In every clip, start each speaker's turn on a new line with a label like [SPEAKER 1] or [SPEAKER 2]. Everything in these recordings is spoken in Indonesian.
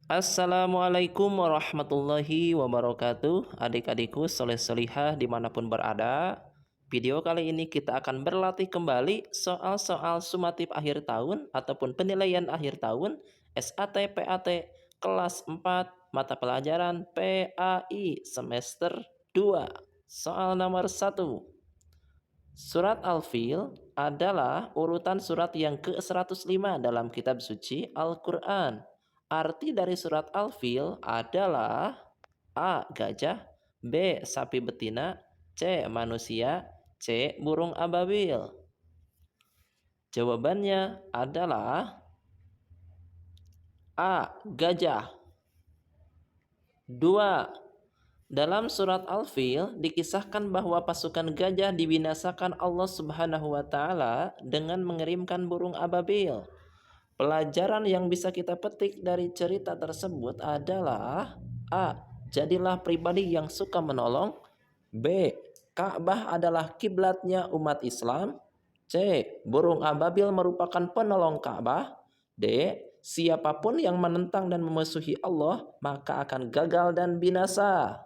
[SPEAKER 1] Assalamualaikum warahmatullahi wabarakatuh. Adik-adikku soleh-solihah dimanapun berada. Video kali ini kita akan berlatih kembali soal-soal sumatif akhir tahun ataupun penilaian akhir tahun SAT PAT kelas 4 mata pelajaran PAI semester 2. Soal nomor 1. Surat Al-Fil adalah urutan surat yang ke-105 dalam kitab suci Al-Quran. Arti dari surat Al-Fil adalah A. Gajah, B. Sapi betina, C. Manusia, C. Burung ababil. Jawabannya adalah A. Gajah. 2. Dalam surat Al-Fil dikisahkan bahwa pasukan gajah dibinasakan Allah Subhanahu wa taala dengan mengirimkan burung ababil. Pelajaran yang bisa kita petik dari cerita tersebut adalah A. Jadilah pribadi yang suka menolong. B. Ka'bah adalah kiblatnya umat Islam. C. Burung ababil merupakan penolong Ka'bah. D. Siapapun yang menentang dan memusuhi Allah maka akan gagal dan binasa.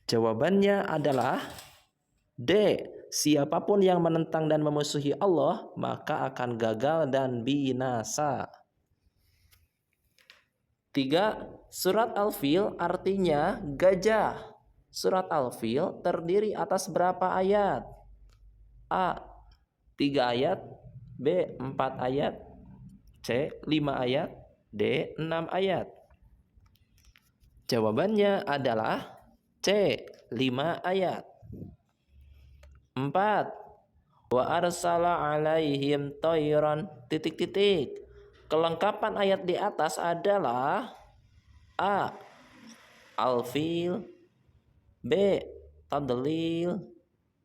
[SPEAKER 1] Jawabannya adalah D. Siapapun yang menentang dan memusuhi Allah maka akan gagal dan binasa. 3. Surat Al-Fil artinya gajah. Surat Al-Fil terdiri atas berapa ayat? A. 3 ayat, B. 4 ayat, C. 5 ayat, D. 6 ayat. Jawabannya adalah C. 5 ayat. 4. Wa arsala alaihim toiron titik. Kelengkapan ayat di atas adalah A. Al-Fil, B. Tadlil,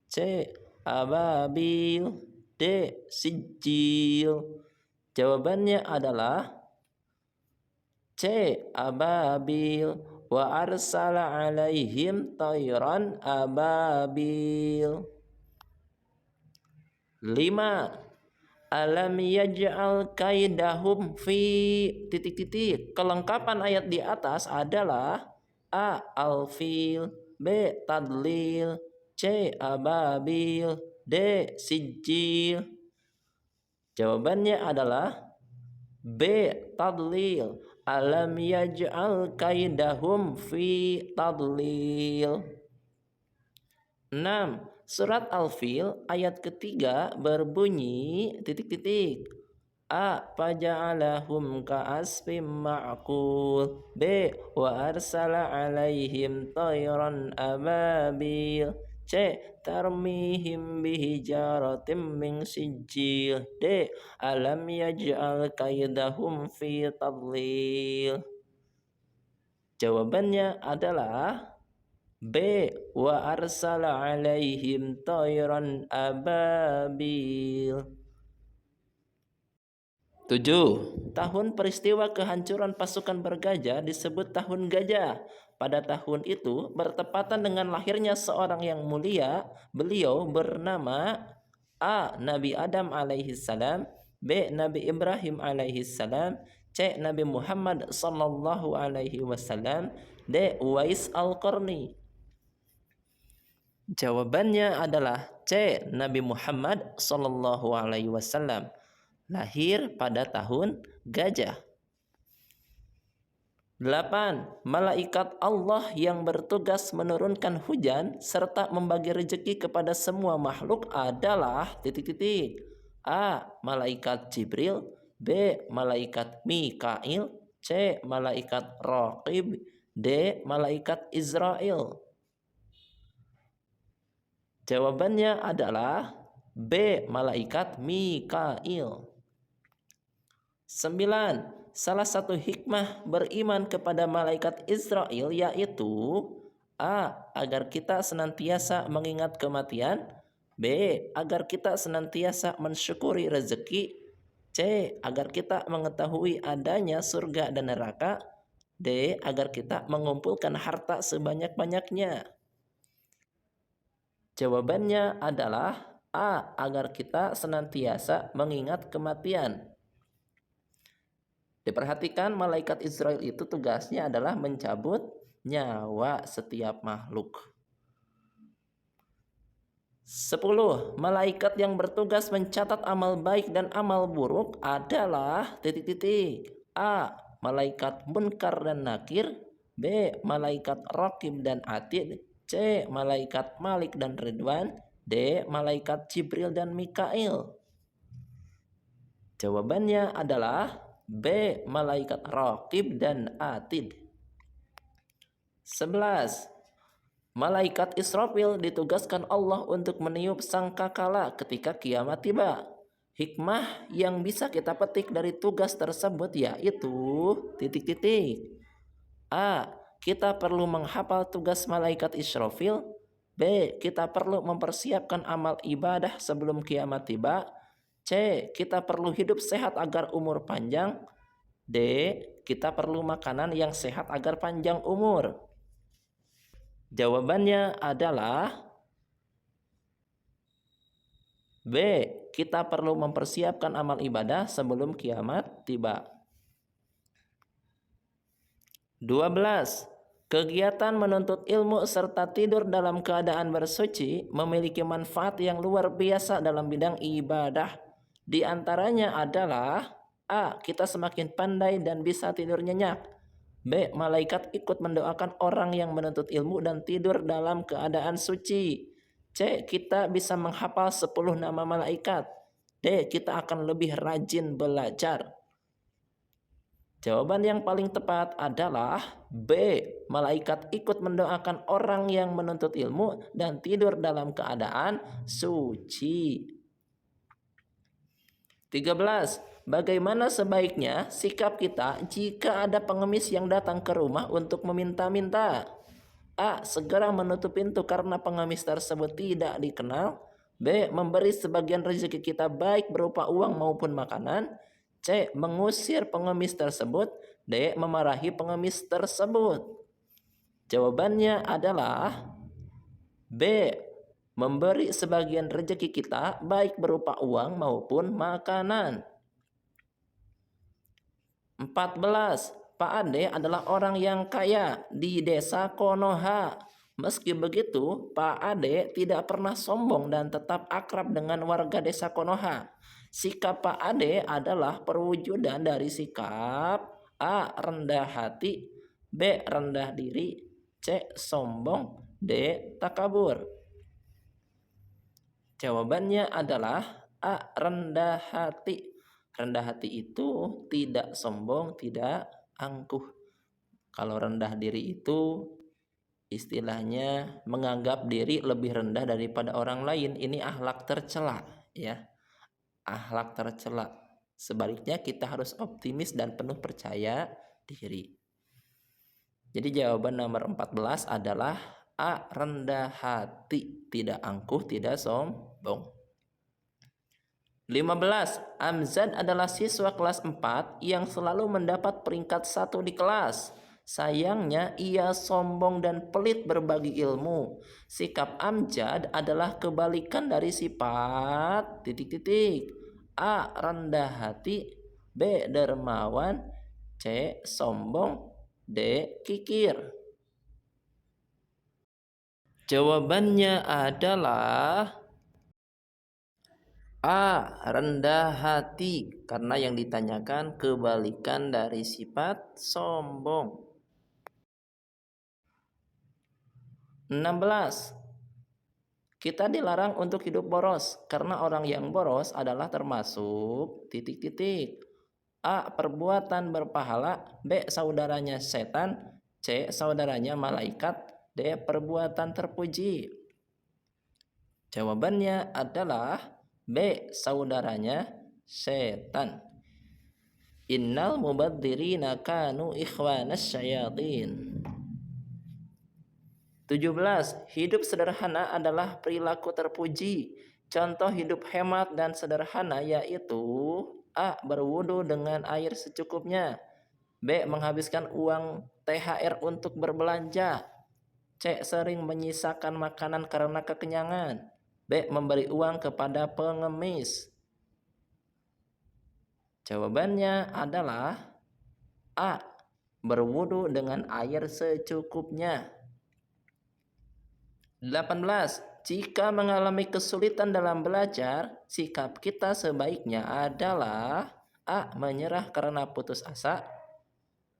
[SPEAKER 1] C. Ababil, D. Sijil. Jawabannya adalah C. Ababil. Wa arsala alaihim toiron ababil. 5. Alam yaj'al kaidahum fi titik. Kelengkapan ayat di atas adalah A. Al-Fil, B. Tadlil, C. Ababil, D. Sijil. Jawabannya adalah B. Tadlil. Alam yaj'al kaidahum fi tadlil. 6. Surat Al-Fil ayat ketiga berbunyi titik. A. Faja'alahum ka'asfim ma'kul. B. Wa arsala alaihim tayran ababil. C. Tarmihim bihijaratim min sijil. D. Alam yaj'al kaidahum fi tadlil. Jawabannya adalah B. Wa arsala alaihim tayran ababil. 7. Tahun peristiwa kehancuran pasukan bergajah disebut tahun gajah. Pada tahun itu bertepatan dengan lahirnya seorang yang mulia. Beliau bernama A. Nabi Adam alaihi salam, B. Nabi Ibrahim alaihi salam, C. Nabi Muhammad sallallahu alaihi wasallam, D. Uwais al-Qarni. Jawabannya adalah C. Nabi Muhammad sallallahu alaihi wasallam. Lahir pada tahun gajah. 8. Malaikat Allah yang bertugas menurunkan hujan serta membagi rezeki kepada semua makhluk adalah titik. A. Malaikat Jibril, B. Malaikat Mikail, C. Malaikat Raqib, D. Malaikat Israel. Jawabannya adalah B. Malaikat Mikail. 9. Salah satu hikmah beriman kepada malaikat Israel yaitu A. Agar kita senantiasa mengingat kematian, B. Agar kita senantiasa mensyukuri rezeki, C. Agar kita mengetahui adanya surga dan neraka, D. Agar kita mengumpulkan harta sebanyak-banyaknya. Jawabannya adalah A. Agar kita senantiasa mengingat kematian. Diperhatikan malaikat Israel itu tugasnya adalah mencabut nyawa setiap makhluk. 10. Malaikat yang bertugas mencatat amal baik dan amal buruk adalah titik-titik. A. Malaikat Munkar dan Nakir. B. Malaikat Raqib dan Atid. C. Malaikat Malik dan Ridwan. D. Malaikat Jibril dan Mikail. Jawabannya adalah B. Malaikat Raqib dan Atid. 11. Malaikat Israfil ditugaskan Allah untuk meniup sangkakala ketika kiamat tiba. Hikmah yang bisa kita petik dari tugas tersebut yaitu titik-titik. A. Kita perlu menghafal tugas malaikat Israfil. B. Kita perlu mempersiapkan amal ibadah sebelum kiamat tiba. C. Kita perlu hidup sehat agar umur panjang. D. Kita perlu makanan yang sehat agar panjang umur. Jawabannya adalah B. Kita perlu mempersiapkan amal ibadah sebelum kiamat tiba. 12. Kegiatan menuntut ilmu serta tidur dalam keadaan bersuci memiliki manfaat yang luar biasa dalam bidang ibadah. Di antaranya adalah A. Kita semakin pandai dan bisa tidur nyenyak. B. Malaikat ikut mendoakan orang yang menuntut ilmu dan tidur dalam keadaan suci. C. Kita bisa menghafal 10 nama malaikat. D. Kita akan lebih rajin belajar. Jawaban yang paling tepat adalah B. Malaikat ikut mendoakan orang yang menuntut ilmu dan tidur dalam keadaan suci. 13. Bagaimana sebaiknya sikap kita jika ada pengemis yang datang ke rumah untuk meminta-minta? A. Segera menutup pintu karena pengemis tersebut tidak dikenal. B. Memberi sebagian rezeki kita baik berupa uang maupun makanan. C. Mengusir pengemis tersebut. D. Memarahi pengemis tersebut. Jawabannya adalah B. Memberi sebagian rezeki kita baik berupa uang maupun makanan. 14. Pak Ade adalah orang yang kaya di desa Konoha. Meski begitu, Pak Ade tidak pernah sombong dan tetap akrab dengan warga desa Konoha. Sikap Pak Ade adalah perwujudan dari sikap A. Rendah hati, B. Rendah diri, C. Sombong, D. Takabur. Jawabannya adalah A. Rendah hati. Rendah hati itu tidak sombong, tidak angkuh. Kalau rendah diri itu istilahnya menganggap diri lebih rendah daripada orang lain. Ini akhlak tercela, ya. Akhlak tercela. Sebaliknya kita harus optimis dan penuh percaya diri. Jadi jawaban nomor 14 adalah A. Rendah hati, tidak angkuh, tidak sombong. 15. Amzad adalah siswa kelas 4 yang selalu mendapat peringkat 1 di kelas. Sayangnya ia sombong dan pelit berbagi ilmu. Sikap Amjad adalah kebalikan dari sifat titik-titik. A. Rendah hati, B. Dermawan, C. Sombong, D. Kikir. Jawabannya adalah A. Rendah hati, karena yang ditanyakan kebalikan dari sifat sombong. 16. Kita dilarang untuk hidup boros karena orang yang boros adalah termasuk titik-titik. A. Perbuatan berpahala, B. Saudaranya setan, C. Saudaranya malaikat, D. Perbuatan terpuji. Jawabannya adalah B. Saudaranya setan. Innal mubadzirina kanu ikhwanas syayatin. 17. Hidup sederhana adalah perilaku terpuji. Contoh hidup hemat dan sederhana yaitu A. Berwudu dengan air secukupnya, B. Menghabiskan uang THR untuk berbelanja, C. Sering menyisakan makanan karena kekenyangan, B. Memberi uang kepada pengemis. Jawabannya adalah A. Berwudu dengan air secukupnya. 18. Jika mengalami kesulitan dalam belajar, sikap kita sebaiknya adalah A. Menyerah karena putus asa,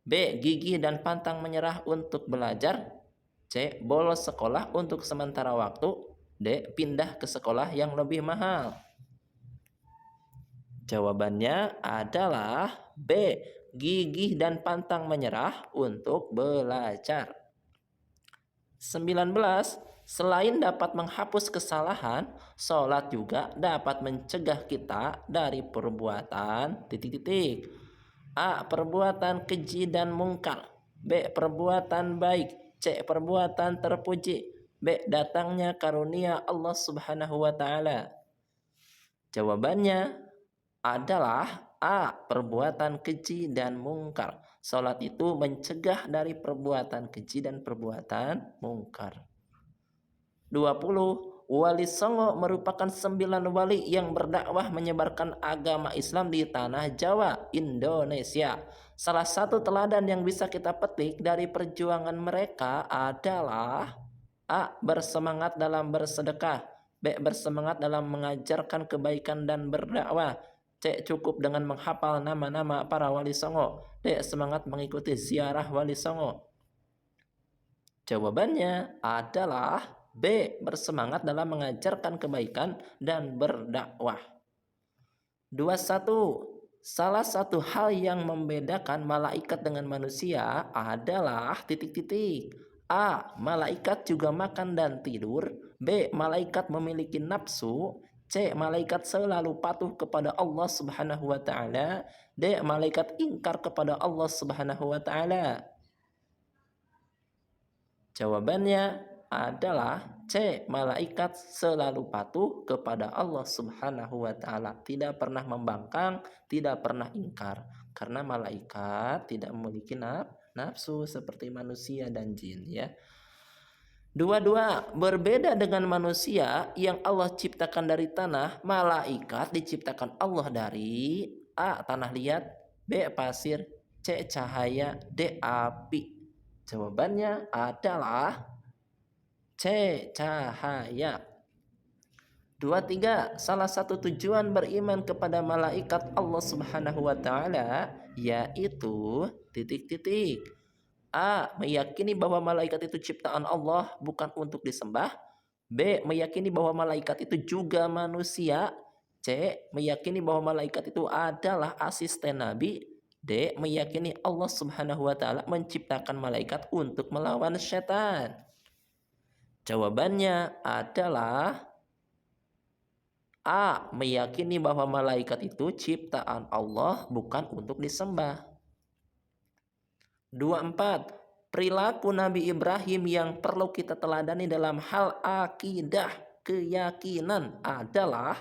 [SPEAKER 1] B. Gigih dan pantang menyerah untuk belajar, C. Bolos sekolah untuk sementara waktu, D. Pindah ke sekolah yang lebih mahal. Jawabannya adalah B. Gigih dan pantang menyerah untuk belajar. 19. Selain dapat menghapus kesalahan, sholat juga dapat mencegah kita dari perbuatan titik-titik. A. Perbuatan keji dan mungkar, B. Perbuatan baik, C. Perbuatan terpuji, B. Datangnya karunia Allah Subhanahu wa Ta'ala. Jawabannya adalah A. Perbuatan keji dan mungkar. Salat itu mencegah dari perbuatan keji dan perbuatan mungkar. 20. Wali Songo merupakan 9 wali yang berdakwah menyebarkan agama Islam di tanah Jawa, Indonesia. Salah satu teladan yang bisa kita petik dari perjuangan mereka adalah A. Bersemangat dalam bersedekah, B. Bersemangat dalam mengajarkan kebaikan dan berdakwah, C. Cukup dengan menghafal nama-nama para wali Songo, D. Semangat mengikuti ziarah wali Songo. Jawabannya adalah B. Bersemangat dalam mengajarkan kebaikan dan berdakwah. 21. Salah satu hal yang membedakan malaikat dengan manusia adalah titik-titik. A. Malaikat juga makan dan tidur. B. Malaikat memiliki nafsu. C. Malaikat selalu patuh kepada Allah Subhanahu wa Ta'ala. D. Malaikat ingkar kepada Allah Subhanahu wa Ta'ala. Jawabannya adalah C. Malaikat selalu patuh kepada Allah Subhanahu wa Ta'ala, tidak pernah membangkang, tidak pernah ingkar, karena malaikat tidak memiliki nafsu seperti manusia dan jin, ya. 22. Berbeda dengan manusia yang Allah ciptakan dari tanah, malaikat diciptakan Allah dari A. Tanah liat, B. Pasir, C. Cahaya, D. Api. Jawabannya adalah C. Cahaya. 23. Salah satu tujuan beriman kepada malaikat Allah Subhanahu wa Ta'ala yaitu titik-titik. A. Meyakini bahwa malaikat itu ciptaan Allah, bukan untuk disembah. B. Meyakini bahwa malaikat itu juga manusia. C. Meyakini bahwa malaikat itu adalah asisten Nabi. D. Meyakini Allah Subhanahu wa Ta'ala menciptakan malaikat untuk melawan setan. Jawabannya adalah A. Meyakini bahwa malaikat itu ciptaan Allah, bukan untuk disembah. 24. Perilaku Nabi Ibrahim yang perlu kita teladani dalam hal akidah, keyakinan adalah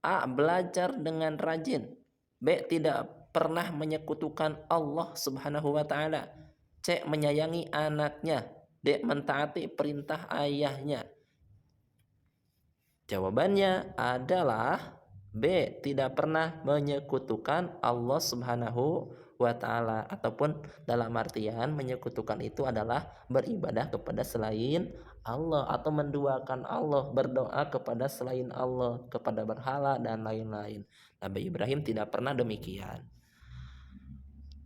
[SPEAKER 1] A. Belajar dengan rajin, B. Tidak pernah menyekutukan Allah Subhanahu wa Ta'ala, C. Menyayangi anaknya, D. Mentaati perintah ayahnya. Jawabannya adalah B. Tidak pernah menyekutukan Allah Subhanahu wa Ta'ala, ataupun dalam artian menyekutukan itu adalah beribadah kepada selain Allah atau menduakan Allah, berdoa kepada selain Allah, kepada berhala dan lain-lain. Nabi Ibrahim tidak pernah demikian.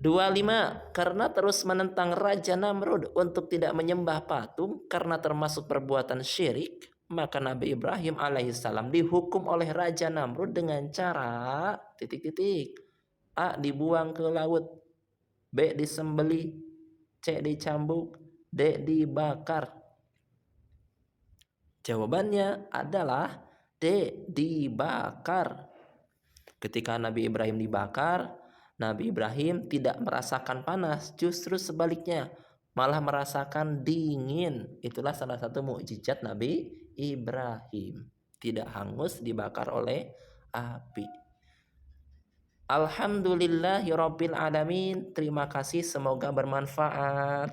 [SPEAKER 1] 25. Karena terus menentang Raja Namrud untuk tidak menyembah patung karena termasuk perbuatan syirik, maka Nabi Ibrahim alaihissalam dihukum oleh Raja Namrud dengan cara titik-titik. A. Dibuang ke laut, B. Disembelih, C. Dicambuk, D. Dibakar. Jawabannya adalah D. Dibakar. Ketika Nabi Ibrahim dibakar, Nabi Ibrahim tidak merasakan panas, justru sebaliknya, malah merasakan dingin. Itulah salah satu mukjizat Nabi Ibrahim, tidak hangus dibakar oleh api. Alhamdulillahirabbil alamin. Terima kasih, semoga bermanfaat.